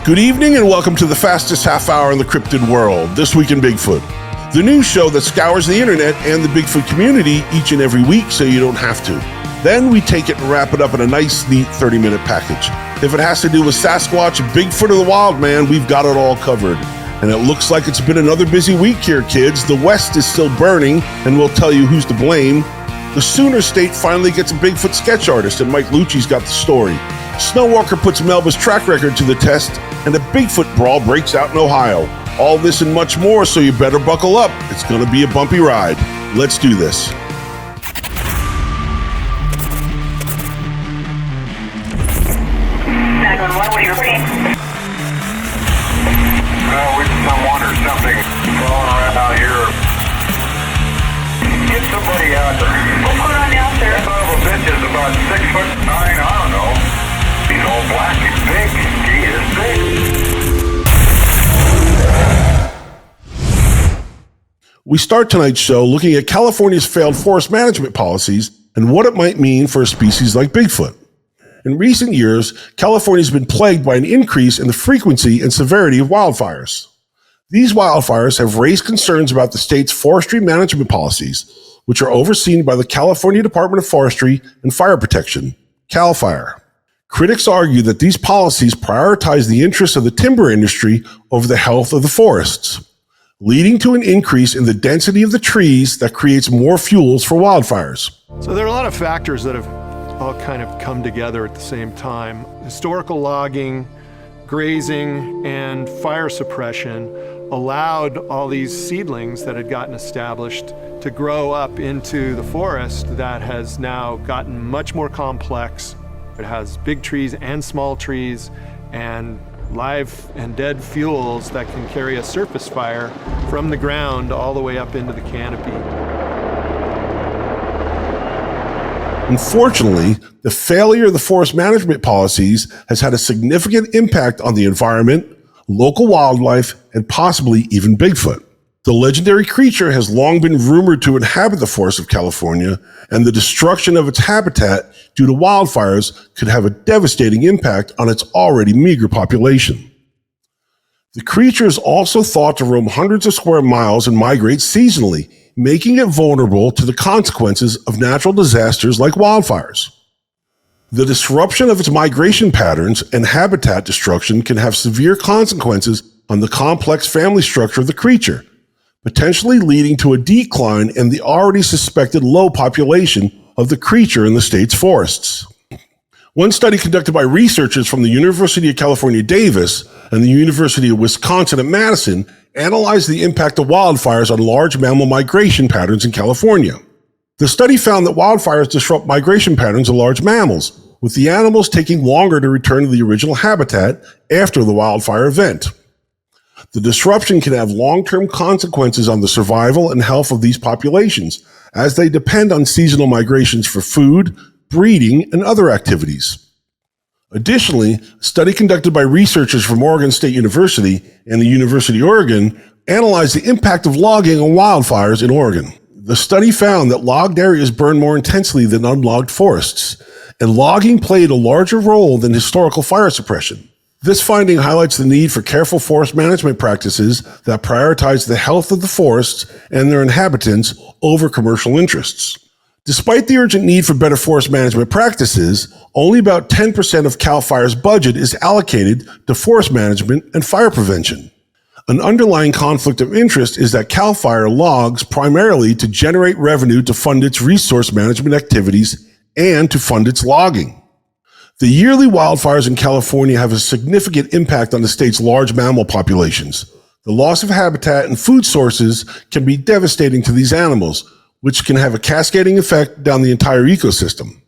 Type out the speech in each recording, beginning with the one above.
Good evening and welcome to the fastest half hour in the cryptid world, This Week in Bigfoot, the news show that scours the internet and the Bigfoot community each and every week so you don't have to. Then we take it and wrap it up in a nice, neat 30-minute package. If it has to do with Sasquatch, Bigfoot, or the Wildman, we've got it all covered. And it looks like it's been another busy week here, kids. The West is still burning, and we'll tell you who's to blame. The Sooner State finally gets a Bigfoot sketch artist, and Mike Luci's got the story. Snowwalker puts Melba's track record to the test, and a Bigfoot brawl breaks out in Ohio. All this and much more, so you better buckle up. It's going to be a bumpy ride. Let's do this. With someone or something crawling around out here. Get somebody out there. What's going on now, sir? That son of a bitch is about 6'9", I don't know. He's all black and big. He is big. We start tonight's show looking at California's failed forest management policies and what it might mean for a species like Bigfoot. In recent years, California's been plagued by an increase in the frequency and severity of wildfires. These wildfires have raised concerns about the state's forestry management policies, which are overseen by the California Department of Forestry and Fire Protection, CAL FIRE. Critics argue that these policies prioritize the interests of the timber industry over the health of the forests, leading to an increase in the density of the trees that creates more fuels for wildfires. So there are a lot of factors that have all kind of come together at the same time. Historical logging, grazing, and fire suppression allowed all these seedlings that had gotten established to grow up into the forest that has now gotten much more complex. It has big trees and small trees and live and dead fuels that can carry a surface fire from the ground all the way up into the canopy. Unfortunately, the failure of the forest management policies has had a significant impact on the environment, local wildlife, and possibly even Bigfoot. The legendary creature has long been rumored to inhabit the forests of California, and the destruction of its habitat due to wildfires could have a devastating impact on its already meager population. The creature is also thought to roam hundreds of square miles and migrate seasonally, making it vulnerable to the consequences of natural disasters like wildfires. The disruption of its migration patterns and habitat destruction can have severe consequences on the complex family structure of the creature, potentially leading to a decline in the already suspected low population of the creature in the state's forests. One study conducted by researchers from the University of California, Davis, and the University of Wisconsin at Madison analyzed the impact of wildfires on large mammal migration patterns in California. The study found that wildfires disrupt migration patterns of large mammals, with the animals taking longer to return to the original habitat after the wildfire event. The disruption can have long-term consequences on the survival and health of these populations, as they depend on seasonal migrations for food, breeding, and other activities. Additionally, a study conducted by researchers from Oregon State University and the University of Oregon analyzed the impact of logging on wildfires in Oregon. The study found that logged areas burn more intensely than unlogged forests, and logging played a larger role than historical fire suppression. This finding highlights the need for careful forest management practices that prioritize the health of the forests and their inhabitants over commercial interests. Despite the urgent need for better forest management practices, only about 10% of CAL FIRE's budget is allocated to forest management and fire prevention. An underlying conflict of interest is that CAL FIRE logs primarily to generate revenue to fund its resource management activities and to fund its logging. The yearly wildfires in California have a significant impact on the state's large mammal populations. The loss of habitat and food sources can be devastating to these animals, which can have a cascading effect down the entire ecosystem.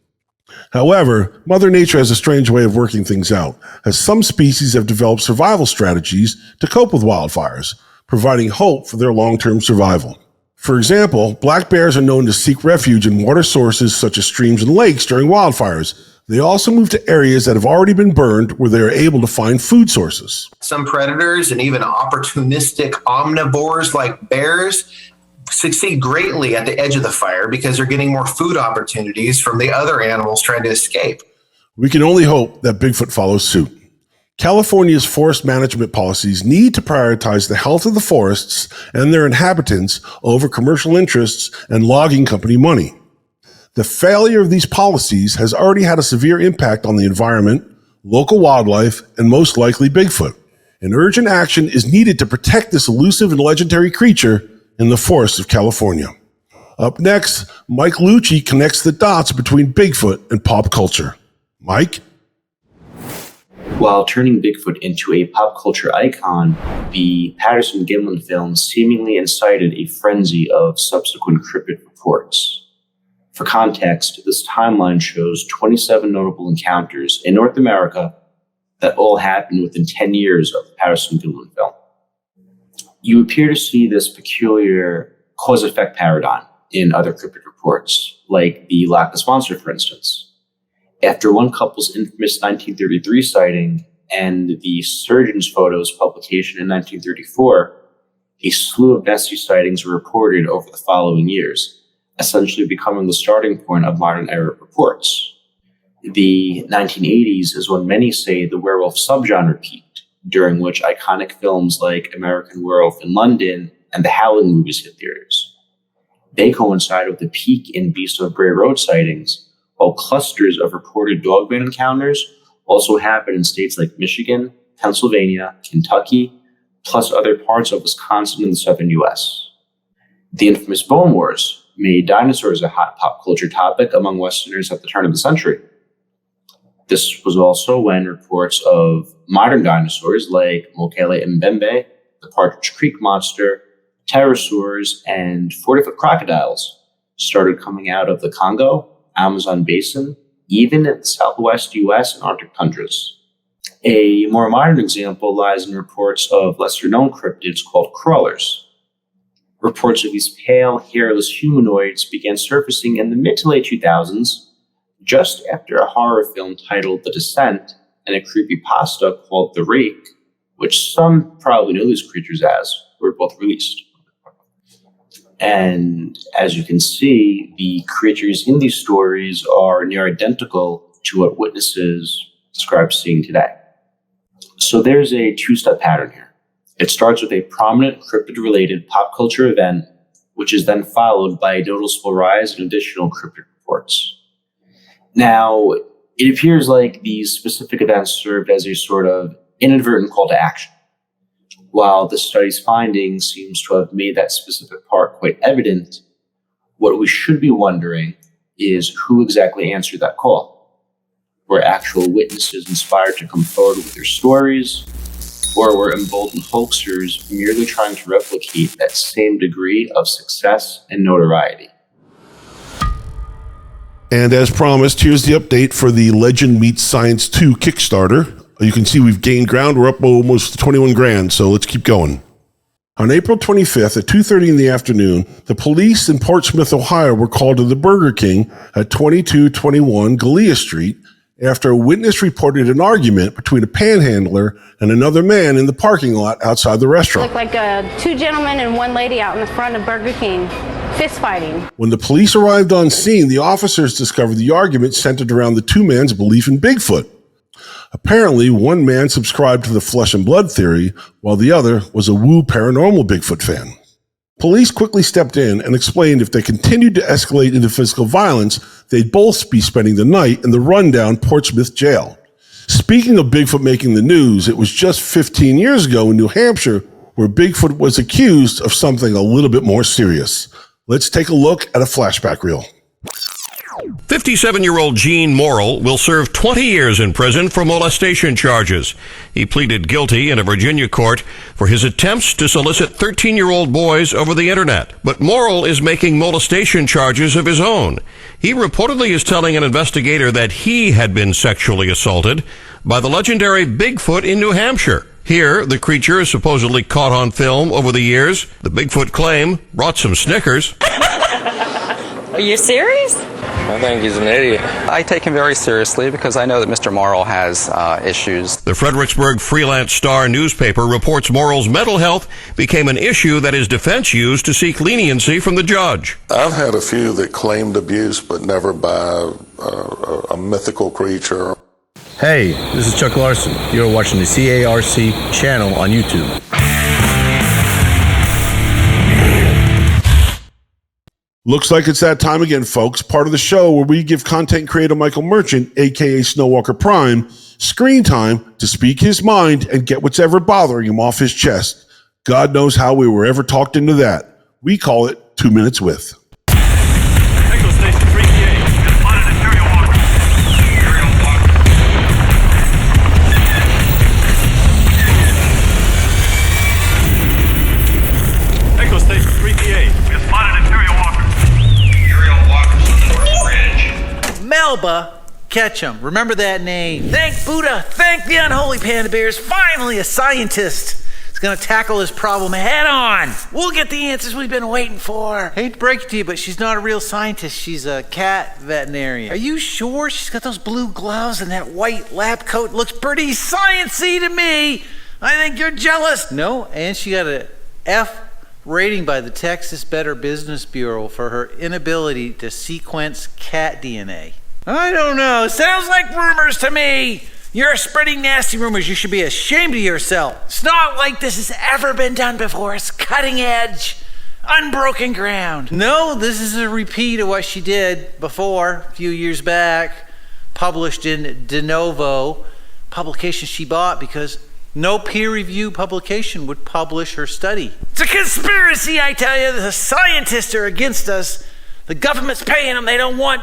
However, Mother Nature has a strange way of working things out, as some species have developed survival strategies to cope with wildfires, providing hope for their long-term survival. For example, black bears are known to seek refuge in water sources such as streams and lakes during wildfires. They also move to areas that have already been burned where they are able to find food sources. Some predators and even opportunistic omnivores like bears succeed greatly at the edge of the fire because they're getting more food opportunities from the other animals trying to escape. We can only hope that Bigfoot follows suit. California's forest management policies need to prioritize the health of the forests and their inhabitants over commercial interests and logging company money. The failure of these policies has already had a severe impact on the environment, local wildlife, and most likely Bigfoot. And urgent action is needed to protect this elusive and legendary creature in the forests of California. Up next, Mike Luci connects the dots between Bigfoot and pop culture. Mike? While turning Bigfoot into a pop culture icon, the Patterson-Gimlin film seemingly incited a frenzy of subsequent cryptid reports. For context, this timeline shows 27 notable encounters in North America that all happened within 10 years of the Patterson-Gimlin film. You appear to see this peculiar cause-effect paradigm in other cryptid reports, like the Lac de Sponsor, for instance. After one couple's infamous 1933 sighting and the Surgeon's Photos publication in 1934, a slew of Nessie sightings were reported over the following years, essentially becoming the starting point of modern-era reports. The 1980s is when many say the werewolf subgenre peaked, during which iconic films like American Werewolf in London and the Howling movies hit theaters. They coincide with the peak in Beast of Bray Road sightings, while clusters of reported dogman encounters also happen in states like Michigan, Pennsylvania, Kentucky, plus other parts of Wisconsin and the southern U.S. The infamous Bone Wars made dinosaurs a hot pop culture topic among Westerners at the turn of the century. This was also when reports of modern dinosaurs like Mokele Mbembe, the Partridge Creek monster, pterosaurs, and 40-foot crocodiles started coming out of the Congo, Amazon basin, even in the southwest U.S. and Arctic tundras. A more modern example lies in reports of lesser-known cryptids called crawlers. Reports of these pale, hairless humanoids began surfacing in the mid to late 2000s, just after a horror film titled The Descent and a creepypasta called The Rake, which some probably know these creatures as, were both released. And as you can see, the creatures in these stories are near identical to what witnesses describe seeing today. So there's a two-step pattern here. It starts with a prominent cryptid-related pop culture event, which is then followed by a noticeable rise in additional cryptid reports. Now, it appears like these specific events served as a sort of inadvertent call to action. While the study's findings seems to have made that specific part quite evident, what we should be wondering is who exactly answered that call. Were actual witnesses inspired to come forward with their stories, or were emboldened hoaxers merely trying to replicate that same degree of success and notoriety? And as promised, here's the update for the Legend Meets Science 2 Kickstarter. You can see we've gained ground. We're up almost to 21 grand, so let's keep going. On April 25th at 2:30 in the afternoon, the police in Portsmouth, Ohio were called to the Burger King at 2221 Gallia Street after a witness reported an argument between a panhandler and another man in the parking lot outside the restaurant. Looked like two gentlemen and one lady out in the front of Burger King, fist fighting. When the police arrived on scene, the officers discovered the argument centered around the two men's belief in Bigfoot. Apparently, one man subscribed to the flesh and blood theory, while the other was a Wu paranormal Bigfoot fan. Police quickly stepped in and explained if they continued to escalate into physical violence, they'd both be spending the night in the rundown Portsmouth jail. Speaking of Bigfoot making the news, it was just 15 years ago in New Hampshire where Bigfoot was accused of something a little bit more serious. Let's take a look at a flashback reel. 57-year-old Gene Morrill will serve 20 years in prison for molestation charges. He pleaded guilty in a Virginia court for his attempts to solicit 13-year-old boys over the internet. But Morrill is making molestation charges of his own. He reportedly is telling an investigator that he had been sexually assaulted by the legendary Bigfoot in New Hampshire. Here, the creature is supposedly caught on film over the years. The Bigfoot claim brought some Snickers. Are you serious? I think he's an idiot. I take him very seriously because I know that Mr. Morrill has issues. The Fredericksburg Freelance Star newspaper reports Morrill's mental health became an issue that his defense used to seek leniency from the judge. I've had a few that claimed abuse, but never by a mythical creature. Hey, this is Chuck Larson. You're watching the CARC channel on YouTube. Looks like it's that time again, folks. Part of the show where we give content creator Michael Merchant, aka Snowwalker Prime, screen time to speak his mind and get what's ever bothering him off his chest. God knows how we were ever talked into that. We call it 2 Minutes With. Melba Ketchum. Remember that name. Thank Buddha. Thank the unholy panda bears. Finally, a scientist is going to tackle this problem head on. We'll get the answers we've been waiting for. Hate to break it to you, but she's not a real scientist. She's a cat veterinarian. Are you sure? She's got those blue gloves and that white lab coat. Looks pretty science-y to me. I think you're jealous. No, and she got a F rating by the Texas Better Business Bureau for her inability to sequence cat DNA. I don't know. Sounds like rumors to me. You're spreading nasty rumors. You should be ashamed of yourself. It's not like this has ever been done before. It's cutting edge, unbroken ground. No, this is a repeat of what she did before, a few years back, published in De Novo, publication she bought because no peer-reviewed publication would publish her study. It's a conspiracy, I tell you. The scientists are against us. The government's paying them. They don't want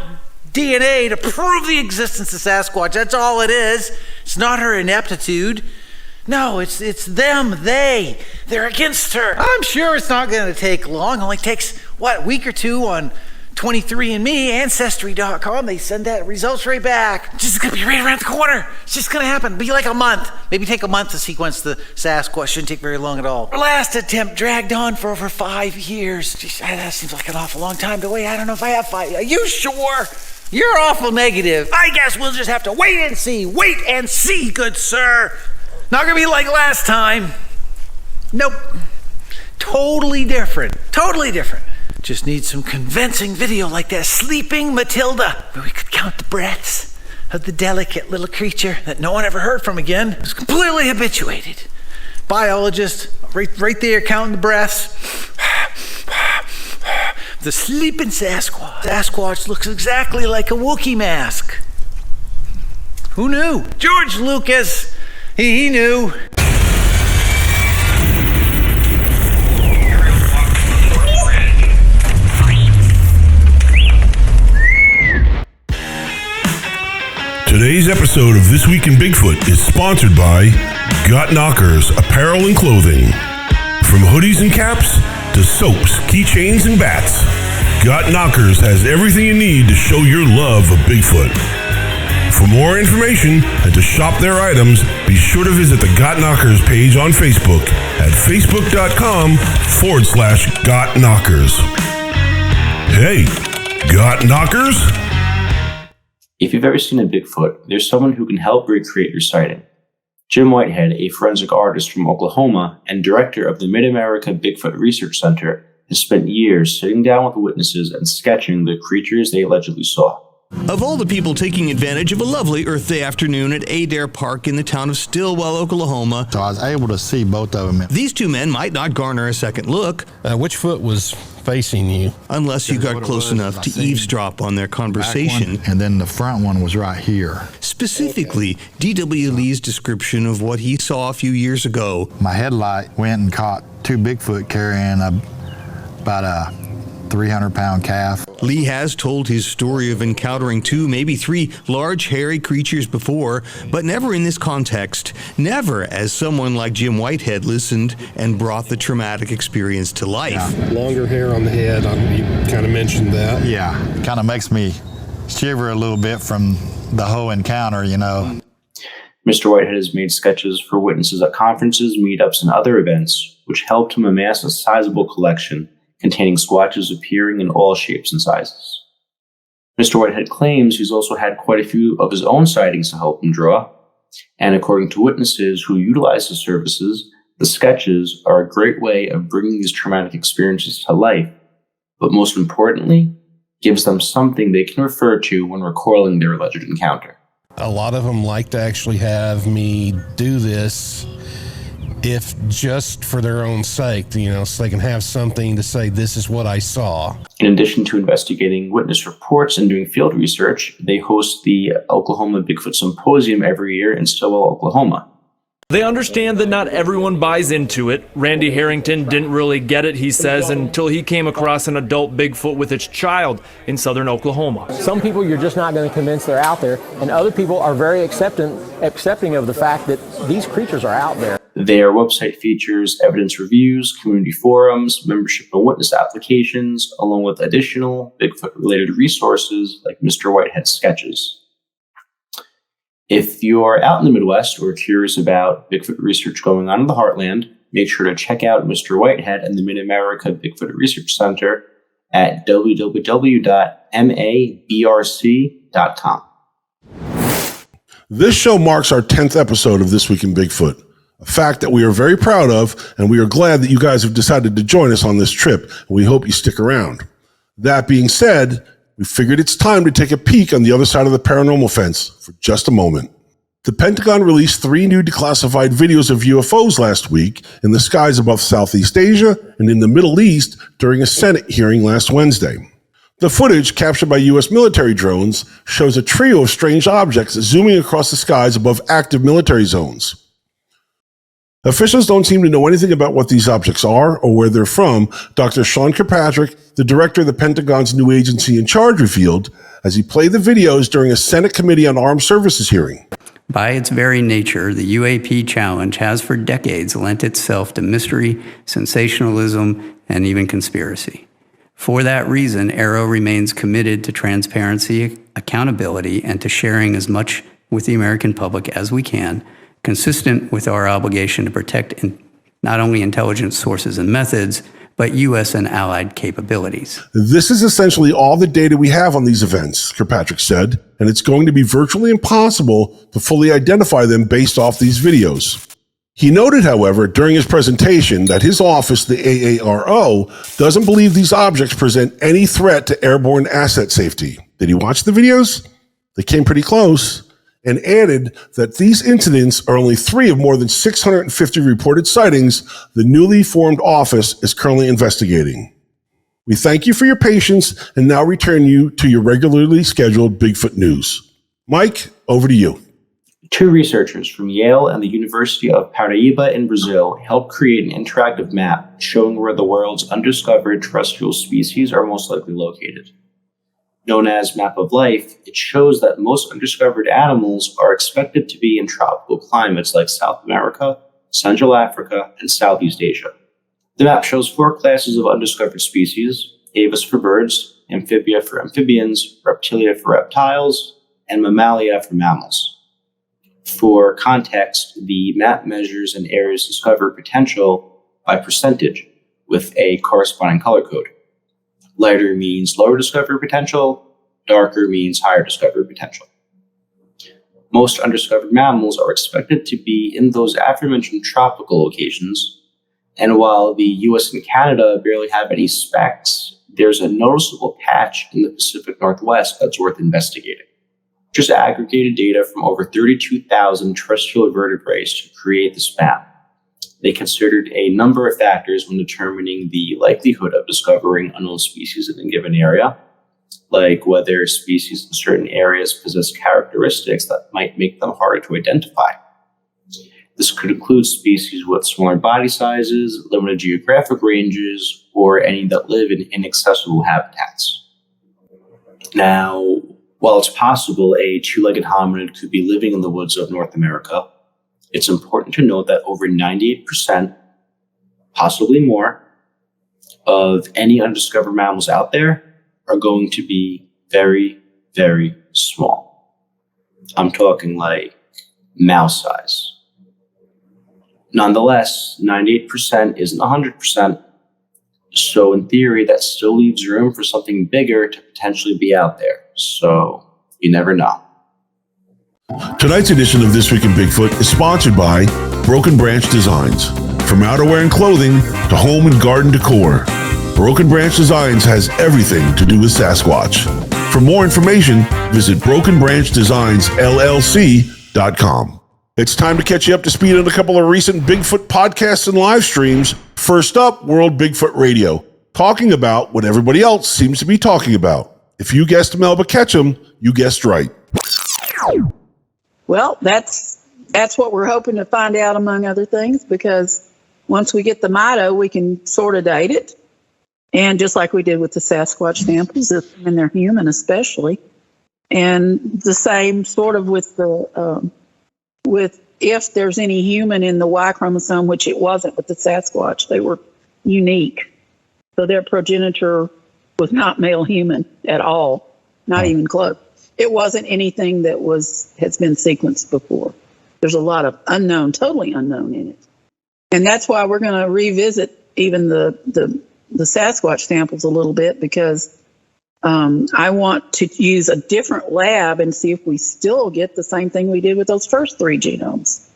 DNA to prove the existence of Sasquatch. That's all it is. It's not her ineptitude. No, it's them, they're against her. I'm sure it's not going to take long. It only takes, a week or two on 23andMe, Ancestry.com. They send that results right back. It's just going to be right around the corner. It's just going to happen. Be like a month. Maybe take a month to sequence the Sasquatch. Shouldn't take very long at all. Our last attempt dragged on for over 5 years. Jeez, that seems like an awful long time to wait. I don't know if I have 5. Are you sure? You're awful negative. I guess we'll just have to wait and see. Wait and see, good sir. Not gonna be like last time. Nope. Totally different. Totally different. Just need some convincing video like that sleeping Matilda, where we could count the breaths of the delicate little creature that no one ever heard from again. It was completely habituated. Biologist, right there, counting the breaths. The sleeping Sasquatch. Sasquatch looks exactly like a Wookiee mask. Who knew? George Lucas, he knew. Today's episode of This Week in Bigfoot is sponsored by Got Knockers Apparel and Clothing. From hoodies and caps to soaps, keychains, and bats, Got Knockers has everything you need to show your love of Bigfoot. For more information and to shop their items, be sure to visit the Got Knockers page on Facebook at facebook.com/Got Knockers. Hey, Got Knockers? If you've ever seen a Bigfoot, there's someone who can help recreate your sighting. Jim Whitehead, a forensic artist from Oklahoma and director of the Mid-America Bigfoot Research Center, has spent years sitting down with witnesses and sketching the creatures they allegedly saw. Of all the people taking advantage of a lovely Earth Day afternoon at Adair Park in the town of Stillwell, Oklahoma, so I was able to see both of them. These two men might not garner a second look. Which foot was facing you? Unless you got close enough to eavesdrop on their conversation. And then the front one was right here. Specifically, D.W. Lee's description of what he saw a few years ago. My headlight went and caught 2 Bigfoot carrying about a 300-pound calf. Lee has told his story of encountering 2, maybe 3 large hairy creatures before, but never in this context. Never as someone like Jim Whitehead listened and brought the traumatic experience to life. Yeah. Longer hair on the head, you kind of mentioned that. Yeah, kind of makes me shiver a little bit from the whole encounter, you know. Mr. Whitehead has made sketches for witnesses at conferences, meetups, and other events, which helped him amass a sizable collection containing squatches appearing in all shapes and sizes. Mr. Whitehead claims he's also had quite a few of his own sightings to help him draw, and according to witnesses who utilize his services, the sketches are a great way of bringing these traumatic experiences to life, but most importantly, gives them something they can refer to when recalling their alleged encounter. A lot of them like to actually have me do this, if just for their own sake, so they can have something to say, this is what I saw. In addition to investigating witness reports and doing field research, they host the Oklahoma Bigfoot Symposium every year in Stillwell, Oklahoma. They understand that not everyone buys into it. Randy Harrington didn't really get it, he says, until he came across an adult Bigfoot with its child in southern Oklahoma. Some people you're just not going to convince they're out there, and other people are very accepting of the fact that these creatures are out there. Their website features evidence reviews, community forums, membership and witness applications, along with additional Bigfoot-related resources like Mr. Whitehead's sketches. If you're out in the Midwest or curious about Bigfoot research going on in the Heartland, make sure to check out Mr. Whitehead and the Mid-America Bigfoot Research Center at www.mabrc.com. This show marks our 10th episode of This Week in Bigfoot, a fact that we are very proud of, and we are glad that you guys have decided to join us on this trip, and we hope you stick around. That being said, we figured it's time to take a peek on the other side of the paranormal fence for just a moment. The Pentagon released 3 new declassified videos of UFOs last week in the skies above Southeast Asia and in the Middle East during a Senate hearing last Wednesday. The footage, captured by U.S. military drones, shows a trio of strange objects zooming across the skies above active military zones. Officials don't seem to know anything about what these objects are or where they're from, Dr. Sean Kirkpatrick, the director of the Pentagon's new agency in charge, revealed as he played the videos during a Senate Committee on Armed Services hearing. By its very nature, the UAP challenge has for decades lent itself to mystery, sensationalism, and even conspiracy. For that reason, AARO remains committed to transparency, accountability, and to sharing as much with the American public as we can, consistent with our obligation to protect not only intelligence sources and methods, but U.S. and allied capabilities. This is essentially all the data we have on these events, Kirkpatrick said, and it's going to be virtually impossible to fully identify them based off these videos. He noted, however, during his presentation that his office, the AARO, doesn't believe these objects present any threat to airborne asset safety. Did he watch the videos? They came pretty close. And added that these incidents are only 3 of more than 650 reported sightings the newly formed office is currently investigating. We thank you for your patience and now return you to your regularly scheduled Bigfoot news. Mike, over to you. 2 researchers from Yale and the University of Paraíba in Brazil helped create an interactive map showing where the world's undiscovered terrestrial species are most likely located. Known as Map of Life, it shows that most undiscovered animals are expected to be in tropical climates like South America, Central Africa, and Southeast Asia. The map shows 4 classes of undiscovered species: Aves for birds, Amphibia for amphibians, Reptilia for reptiles, and Mammalia for mammals. For context, the map measures an area's discovered potential by percentage with a corresponding color code. Lighter means lower discovery potential, darker means higher discovery potential. Most undiscovered mammals are expected to be in those aforementioned tropical locations, and while the US and Canada barely have any specks, there's a noticeable patch in the Pacific Northwest that's worth investigating. Just aggregated data from over 32,000 terrestrial vertebrates to create this map. They considered a number of factors when determining the likelihood of discovering unknown species in a given area, like whether species in certain areas possess characteristics that might make them harder to identify. This could include species with smaller body sizes, limited geographic ranges, or any that live in inaccessible habitats. Now, while it's possible a 2-legged hominid could be living in the woods of North America, it's important to note that over 98%, possibly more, of any undiscovered mammals out there are going to be very, very small. I'm talking like mouse size. Nonetheless, 98% isn't 100%, so in theory, that still leaves room for something bigger to potentially be out there. So you never know. Tonight's edition of This Week in Bigfoot is sponsored by Broken Branch Designs. From outerwear and clothing to home and garden decor, Broken Branch Designs has everything to do with Sasquatch. For more information, visit BrokenBranchDesignsLLC.com. It's time to catch you up to speed on a couple of recent Bigfoot podcasts and live streams. First up, World Bigfoot Radio, talking about what everybody else seems to be talking about. If you guessed Melba Ketchum, you guessed right. Well, that's what we're hoping to find out, among other things, because once we get the motto, we can sort of date it. And just like we did with the Sasquatch samples, and they're human especially. And the same sort of with the with if there's any human in the Y chromosome, which it wasn't with the Sasquatch. They were unique. So their progenitor was not male human at all, not even close. It wasn't anything that has been sequenced before. There's a lot of unknown, totally unknown in it. And that's why we're going to revisit even the Sasquatch samples a little bit, because I want to use a different lab and see if we still get the same thing we did with those first 3 genomes.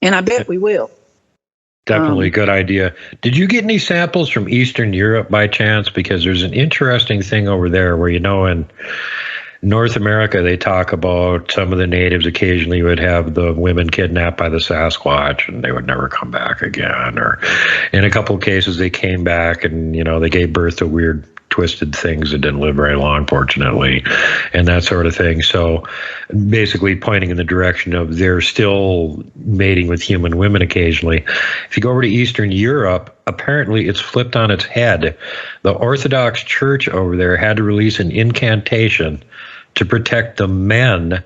And I bet we will. Definitely a good idea. Did you get any samples from Eastern Europe by chance? Because there's an interesting thing over there where, in North America, they talk about some of the natives occasionally would have the women kidnapped by the Sasquatch and they would never come back again. Or in a couple of cases, they came back and, they gave birth to weird twisted things that didn't live very long, fortunately, and that sort of thing. So basically pointing in the direction of they're still mating with human women occasionally. If you go over to Eastern Europe, apparently it's flipped on its head. The Orthodox Church over there had to release an incantation to protect the men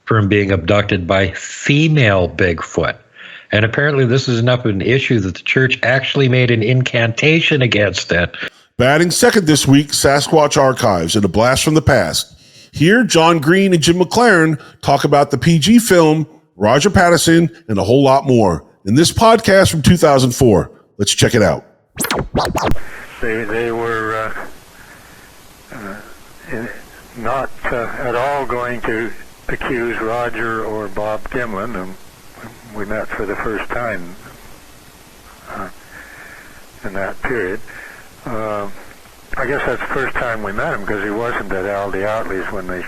from being abducted by female Bigfoot. And apparently this is enough of an issue that the church actually made an incantation against it. Batting second this week, Sasquatch Archives and a blast from the past. Here, John Green and Jim McLaren talk about the PG film, Roger Patterson, and a whole lot more in this podcast from 2004. Let's check it out. They were not at all going to accuse Roger or Bob Gimlin, and we met for the first time in that period. I guess that's the first time we met him, because he wasn't at Aldi Outley's when the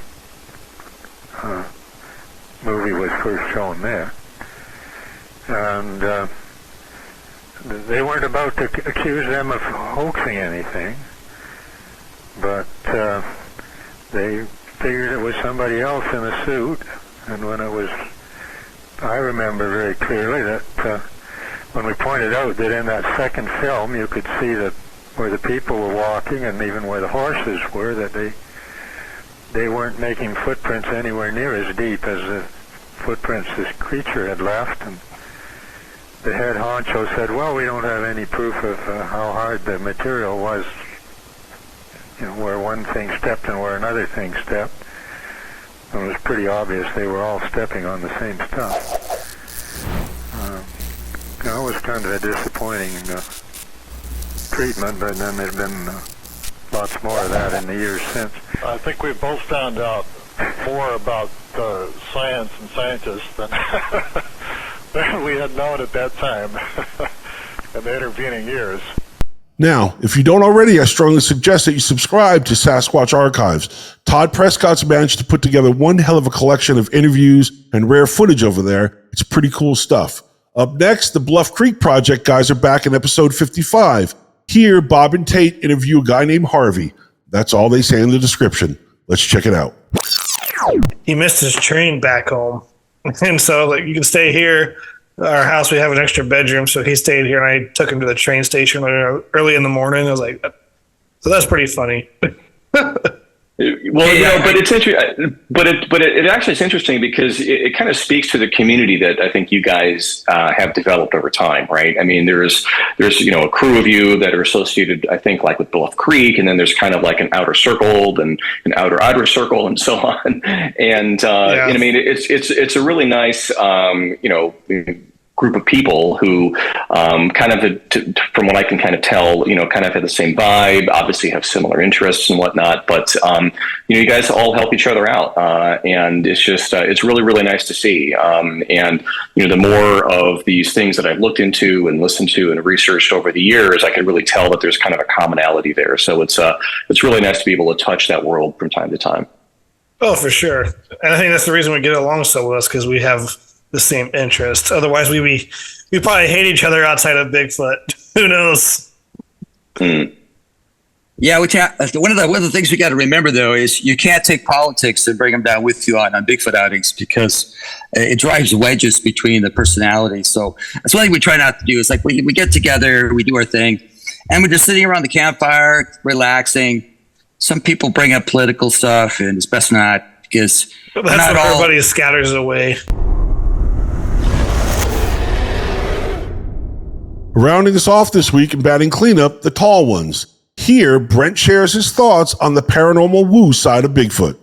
movie was first shown there. And they weren't about to accuse them of hoaxing anything, but they figured it was somebody else in a suit. And when it was, I remember very clearly that when we pointed out that in that second film you could see that where the people were walking and even where the horses were, that they weren't making footprints anywhere near as deep as the footprints this creature had left. And the head honcho said, well, we don't have any proof of how hard the material was, where one thing stepped and where another thing stepped. And it was pretty obvious they were all stepping on the same stuff. It was kind of a disappointing treatment, but then there's been lots more of that in the years since. I think we've both found out more about science and scientists than we had known at that time in the intervening years. Now, if you don't already, I strongly suggest that you subscribe to Sasquatch Archives. Todd Prescott's managed to put together one hell of a collection of interviews and rare footage over there. It's pretty cool stuff. Up next, the Bluff Creek Project guys are back in episode 55. Here, Bob and Tate interview a guy named Harvey. That's all they say in the description. Let's check it out. He missed his train back home. And so, you can stay here. Our house, we have an extra bedroom, so he stayed here, and I took him to the train station early in the morning. I was like, so that's pretty funny. Well, but it's interesting. But it actually is interesting because it kind of speaks to the community that I think you guys have developed over time, right? I mean, there's a crew of you that are associated, I think, like with Bluff Creek, and then there's kind of like an outer circle and an outer circle, and so on. And I mean, it's a really nice group of people who kind of, from what I can kind of tell, kind of have the same vibe, obviously have similar interests and whatnot, but you guys all help each other out, and it's just it's really, really nice to see. And the more of these things that I've looked into and listened to and researched over the years, I can really tell that there's kind of a commonality there. So it's really nice to be able to touch that world from time to time. Oh, for sure. And I think that's the reason we get along so well, is because we have the same interests. Otherwise, we probably hate each other outside of Bigfoot. Who knows? Yeah, one of the things we got to remember, though, is you can't take politics and bring them down with you on Bigfoot outings, because it drives wedges between the personalities. So that's one thing we try not to do. Is like we get together, we do our thing, and we're just sitting around the campfire, relaxing. Some people bring up political stuff, and it's best not, because that's not when everybody scatters away. Rounding us off this week in batting cleanup, the tall ones. Here, Brent shares his thoughts on the paranormal Wu side of Bigfoot.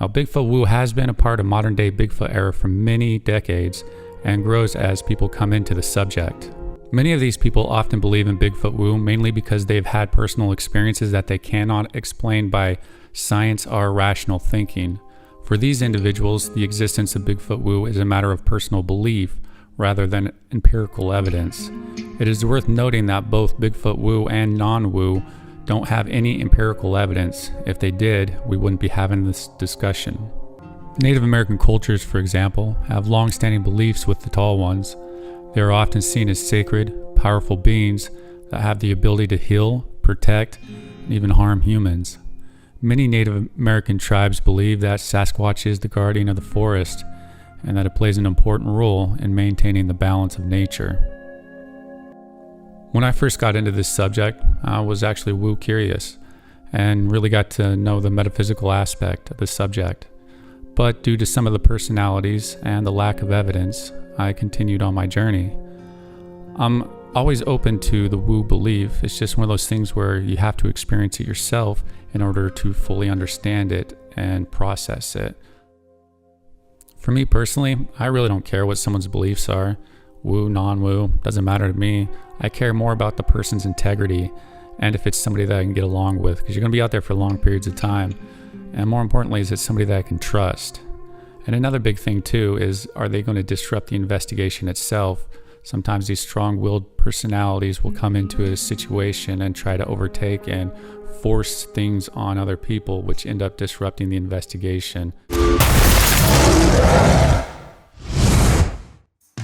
Now, Bigfoot Wu has been a part of modern-day Bigfoot era for many decades and grows as people come into the subject. Many of these people often believe in Bigfoot Wu mainly because they've had personal experiences that they cannot explain by science or rational thinking. For these individuals, the existence of Bigfoot Wu is a matter of personal belief rather than empirical evidence. It is worth noting that both Bigfoot Wu and non-Wu don't have any empirical evidence. If they did, we wouldn't be having this discussion. Native American cultures, for example, have long-standing beliefs with the tall ones. They are often seen as sacred, powerful beings that have the ability to heal, protect, and even harm humans. Many Native American tribes believe that Sasquatch is the guardian of the forest and that it plays an important role in maintaining the balance of nature. When I first got into this subject, I was actually Wu curious and really got to know the metaphysical aspect of the subject. But due to some of the personalities and the lack of evidence, I continued on my journey. I'm always open to the Wu belief. It's just one of those things where you have to experience it yourself in order to fully understand it and process it. For me personally, I really don't care what someone's beliefs are. Wu, non-Wu, doesn't matter to me. I care more about the person's integrity and if it's somebody that I can get along with, because you're going to be out there for long periods of time. And more importantly, is it somebody that I can trust? And another big thing too is, are they going to disrupt the investigation itself? Sometimes these strong-willed personalities will come into a situation and try to overtake and force things on other people, which end up disrupting the investigation.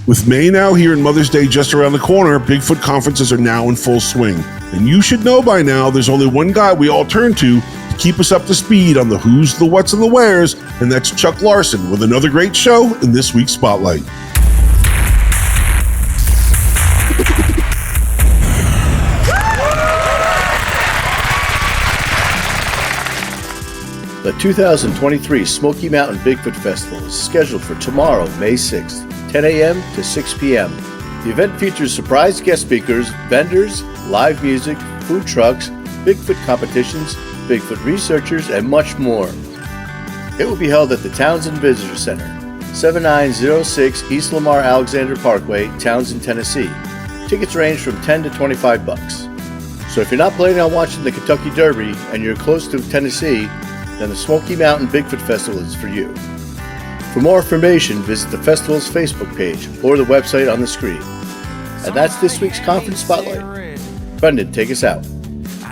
With May now here and Mother's Day just around the corner, Bigfoot conferences are now in full swing. And you should know by now there's only one guy we all turn to keep us up to speed on the who's, the what's, and the where's, and that's Chuck Larson with another great show in this week's Spotlight. The 2023 Smoky Mountain Bigfoot Festival is scheduled for tomorrow, May 6th, 10 a.m. to 6 p.m. The event features surprise guest speakers, vendors, live music, food trucks, Bigfoot competitions, Bigfoot researchers, and much more. It will be held at the Townsend Visitor Center, 7906 East Lamar Alexander Parkway, Townsend, Tennessee. Tickets range from $10 to $25. So if you're not planning on watching the Kentucky Derby and you're close to Tennessee, then the Smoky Mountain Bigfoot Festival is for you. For more information, visit the festival's Facebook page or the website on the screen. And that's this week's Conference Spotlight. Brendon, take us out.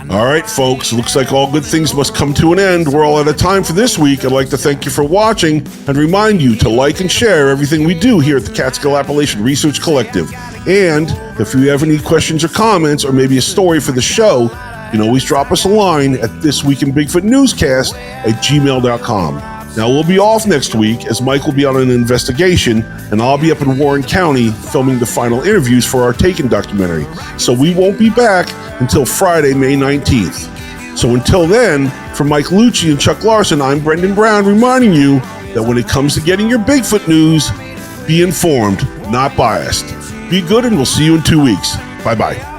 All right, folks, looks like all good things must come to an end. We're all out of time for this week. I'd like to thank you for watching and remind you to like and share everything we do here at the Catskill Appalachian Research Collective. And if you have any questions or comments or maybe a story for the show, you can always drop us a line at ThisWeekinBigfoot Newscast at gmail.com. Now, we'll be off next week as Mike will be on an investigation and I'll be up in Warren County filming the final interviews for our Taken documentary. So we won't be back until Friday, May 19th. So until then, for Mike Luci and Chuck Larson, I'm Brendon Brown reminding you that when it comes to getting your Bigfoot news, be informed, not biased. Be good and we'll see you in 2 weeks. Bye-bye.